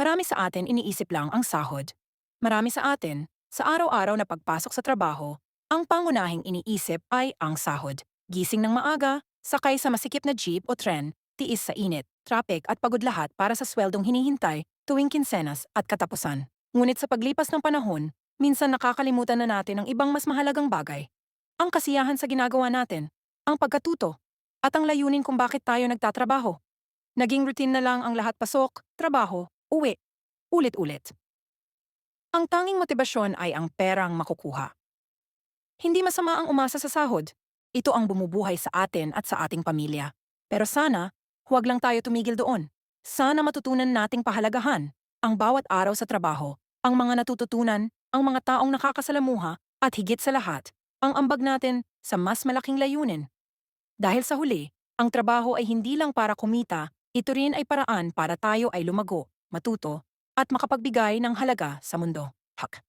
Marami sa atin iniisip lang ang sahod. Marami sa atin, sa araw-araw na pagpasok sa trabaho, ang pangunahing iniisip ay ang sahod. Gising ng maaga, sakay sa masikip na jeep o tren, tiis sa init, traffic at pagod lahat para sa sweldong hinihintay tuwing kinsenas at katapusan. Ngunit sa paglipas ng panahon, minsan nakakalimutan na natin ang ibang mas mahalagang bagay. Ang kasiyahan sa ginagawa natin, ang pagkatuto, at ang layunin kung bakit tayo nagtatrabaho. Naging routine na lang ang lahat pasok, trabaho, uwi, ulit-ulit. Ang tanging motibasyon ay ang perang makukuha. Hindi masama ang umasa sa sahod. Ito ang bumubuhay sa atin at sa ating pamilya. Pero sana, huwag lang tayo tumigil doon. Sana matutunan nating pahalagahan ang bawat araw sa trabaho, ang mga natututunan, ang mga taong nakakasalamuha, at higit sa lahat, ang ambag natin sa mas malaking layunin. Dahil sa huli, ang trabaho ay hindi lang para kumita, ito rin ay paraan para tayo ay lumago, matuto, at makapagbigay ng halaga sa mundo. Hak.